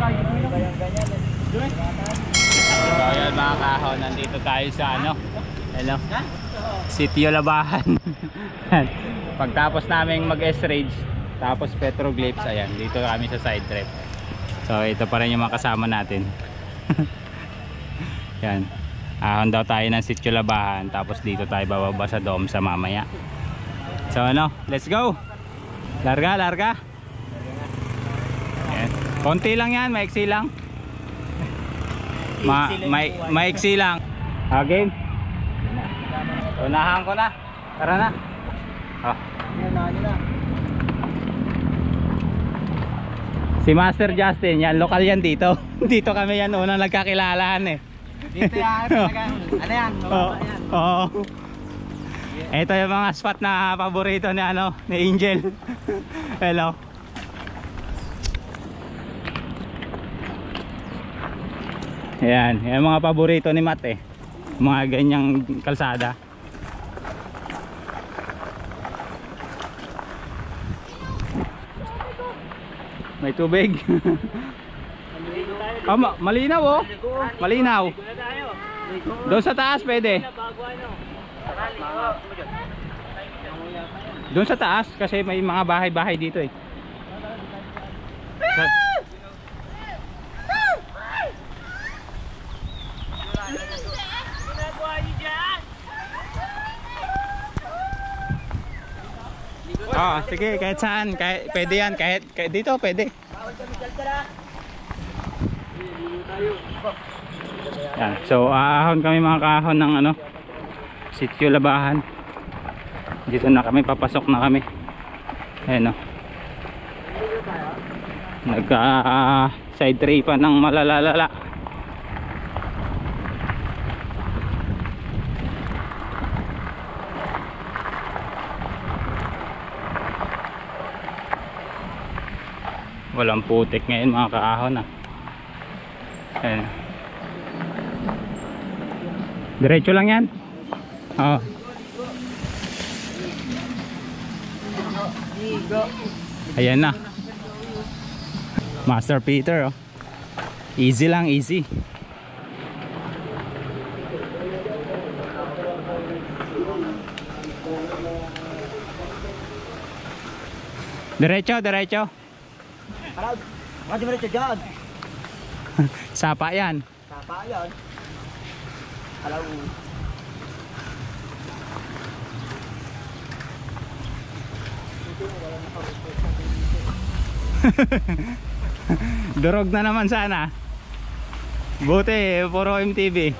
So yun mga kahon, nandito tayo sa ano, hello, Sitio Labahan. Pagtapos naming mag-S-Rage, tapos petroglyphs, ayan, dito kami sa side trip. So ito pa rin yung mga kasama natin. Yan, ahon daw tayo ng Sitio Labahan, tapos dito tayo bababa sa dome sa mamaya. So ano, let's go. Larga, larga. Ayan. Konti lang yan, maiksi lang. Maiksi lang. Okay. Unahan ko na. Tara na. Oh. Si Master Justin, yan, lokal yan dito. Dito kami yan unang nagkakilalaan eh. Dito yan, talagang, ano yan, mababa yan. Oo. Ito yung mga spot na paborito ni ano, ni Angel. Hello. Ayan, yung mga paborito ni Matt eh. Mga ganyang kalsada. May tubig. Malinaw oh. Malinaw. Doon sa taas pwede. Doon sa taas kasi may mga bahay-bahay dito eh. Ah, sige, kahit saan, kahit pwede yan, kahit dito pwede. Yan. So, aahon kami mga kahon ng ano, Sitio Labahan. Dito na kami, papasok na kami. Ayan o. Nagka side tripan ng malalalala. Walang putik ngayon mga kaahon ah. Ayan. Diretso lang yan. Oo. Ayan na. Master Peter oh. Easy lang, easy. Diretso, diretso. Mga diretso dyan. Sapa yan. Sapa yan. Alam mo. Durog na naman sana. Buti, puro MTV.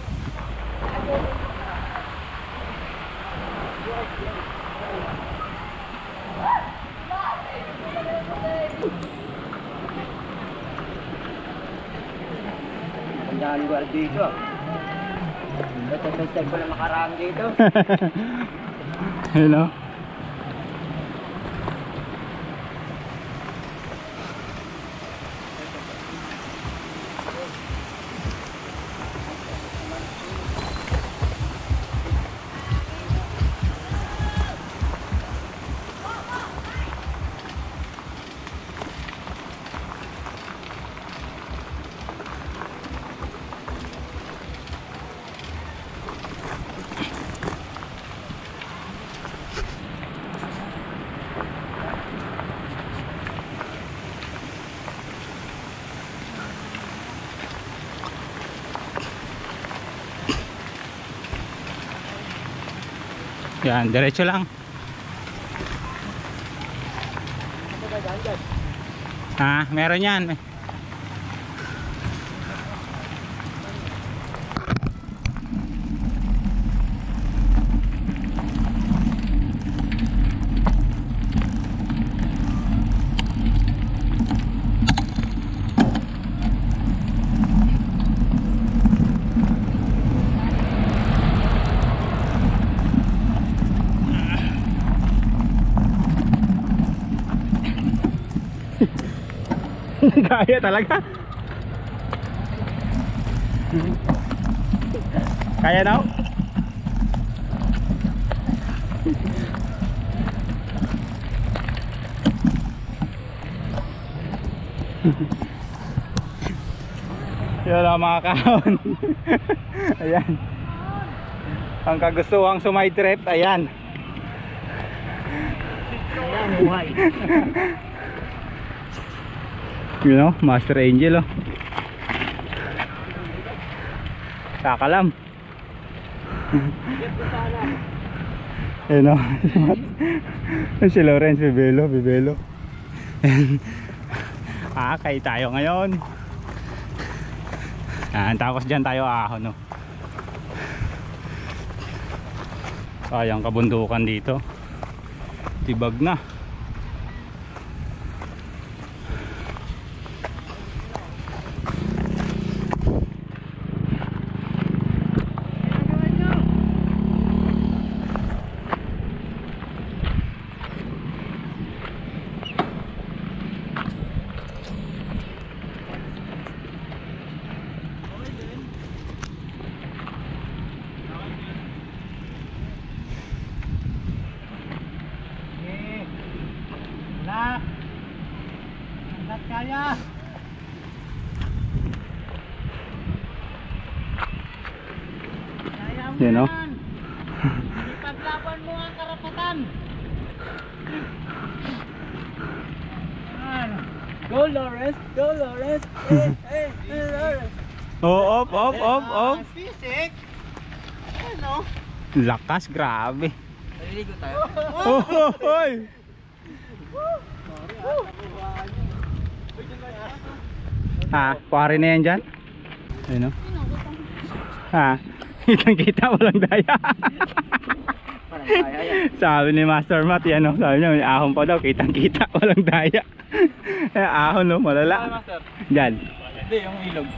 Tandaan ko dito. Ito ko na makaraan dito. Hello. Yan, diretso lang. Ha, meron yan. Kaya talaga. Kaya daw. Yan ang mga kahon. Ayan. Ang kagustuhang sumay trip, ayan. Ayan, buhay. You know, Master Angel, oh. Kakalam. Ayan, oh. Si Lawrence, bibelo. Kay tayo ngayon. Tapos dyan tayo ahon, no. Sayang kabundukan dito. Tibag na. Hanggat kaya. Kaya mo Yan, oh. yan. Ipaglaban mo ang karapatan. Yan. Go Lawrence, go Lawrence. Lawrence. Oh, op. Physics. Ano? Lakas, grabe. Maliligo tayo. Oh, hoy. Kuwari na yan dyan. Ayun, no? Kitang kita, walang daya. Sabi ni Master Matt, yan, no? Sabi niya, may ahon pa daw, kitang kita, walang daya. Ahon, no? Malala. Dyan. Hindi, yung ilog.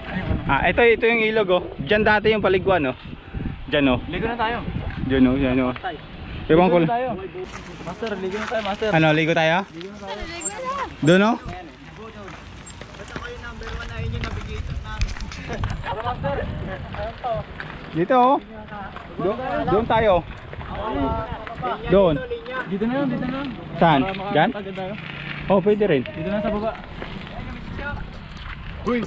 Ito yung ilog, oh. Dyan dati yung paliguan, oh. Dyan, oh. Ligo na tayo. Dyan, oh. Dyan, oh. Ibang ko. Master, ligo na tayo, master. Ano, ligo tayo? Ligo na tayo. Doon, oh. Basta ko yung number 1 na yun yung navigator namin. Ano, master? Ayun to. Dito, oh. Doon tayo. Doon. Dito na lang. Saan? Dyan? Oh, pwede rin. Dito na sa baba. Uy!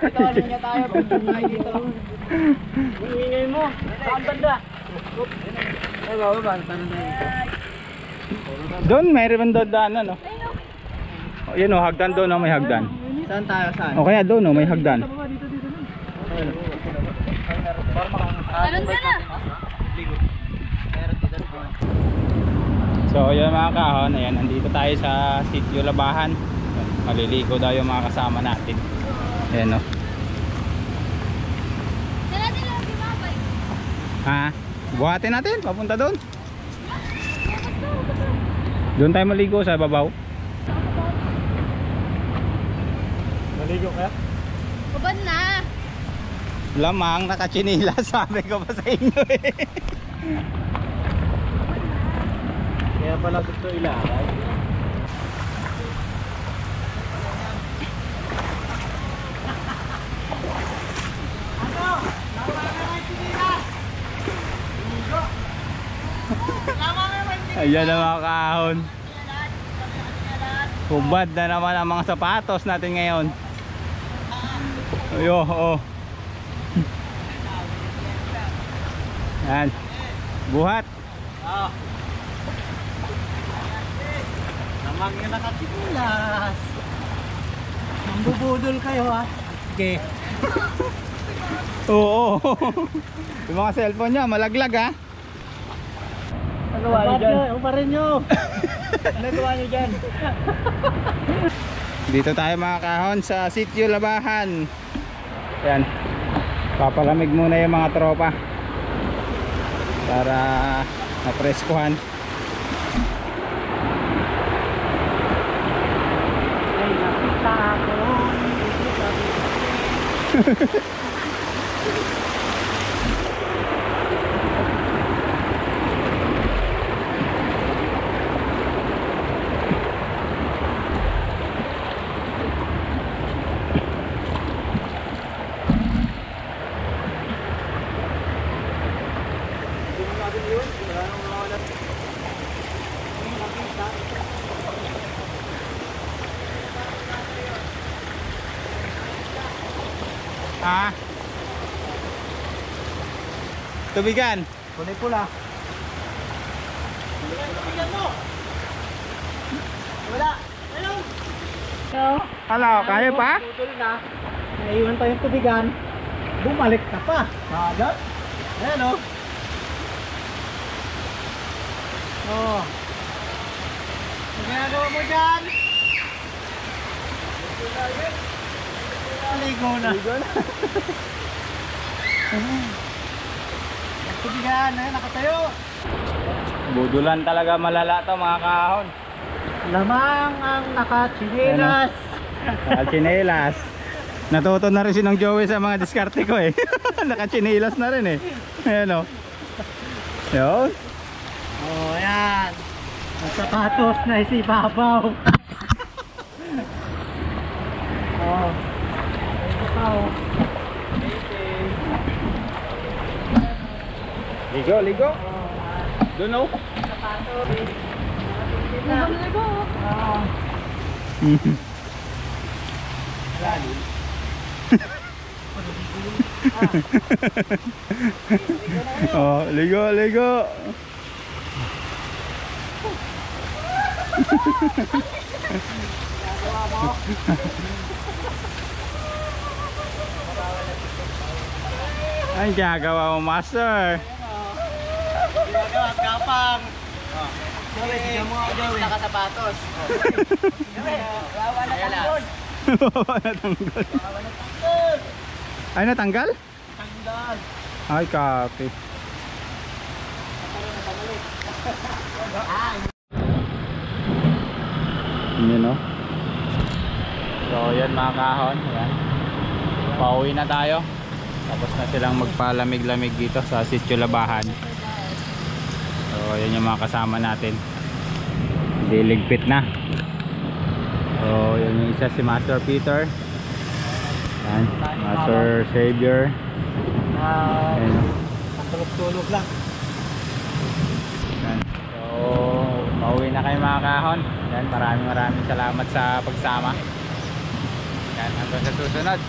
Ito, linya tayo. Ay, dito lang. Ingay mo. Saan banda? Ay, baba. Doon, mayroon doon daanan, no? Oh, yun, oh, hagdan doon, oh, may hagdan. Saan tayo? Saan? O kaya doon, oh, may hagdan. Meron ka na. So, yun mga kahon, ayan, nandito tayo sa Sitio Labahan. Maliligo daw yung mga kasama natin. Ayan, oh. Dala din lang si Babay. Buhatin natin, papunta doon. Doon tayo maligo sa babaw. Naligo kaya? Babad na. Lamang, nakachinila, sabi ko pa sa inyo eh. Kaya pala gusto ilakay. Ayan na mga kahon. Hubad na naman ang mga sapatos natin ngayon. Ayo, oh. Yan. Buhat. Namang yung nakatipulas. Mambubudol kayo ha. Okay. Oo. Yung mga cellphone niya malaglag ha. Nagawa niyo dyan? Ang pa rin nyo. Nagawa niyo dyan? Dito tayo mga kahon sa Sitio Labahan. Yan. Papalamig muna yung mga tropa para mapreskuhan. Ay, nakita ako. Ha? Tubigan. Kulay pula. Wala. Hello. Hello, kaya pa? Tutol na. Naiwan pa yung tubigan. Bumalik na pa. Agad. Ayan o. Oh. Ang ginagawa mo dyan? Ligo na. Ligo na. Ang tubigan. Ayan, nakatayo. Budulan talaga malala to mga kahon. Lamang ang nakachinelas. Nakachinelas. Natuto na rin si Nong Joey sa mga diskarte ko eh. Nakachinelas na rin eh. Ayan o. Yun. Oh, ayan. Ang sapatos na isibabaw. Oh. Isibabaw. Ligo, ligo. Doon o. Sapatos. Ligo. Oh. Oh, ligo, ligo. Ay, gagawa mo, master. Ginagawa at kapang. Joey, tignan mo ako, Joey. Nakasapatos. Wawa na tanggol. Wawa na tanggol. Ay, natanggal? Tanggal. Ay, kape. Yun o. So, yan mga kahon. Yan. Pauwi na tayo. Tapos na silang magpalamig-lamig dito sa Sitio Labahan. So, yan yung mga kasama natin. Diligpit na. So, yan yung isa si Master Peter. Yan. Master Xavier. Ayan. Tulog lang. Yan. So, pauwi na kayo mga kahon. Yan, maraming salamat sa pagsama. Yan, hanggang sa susunod.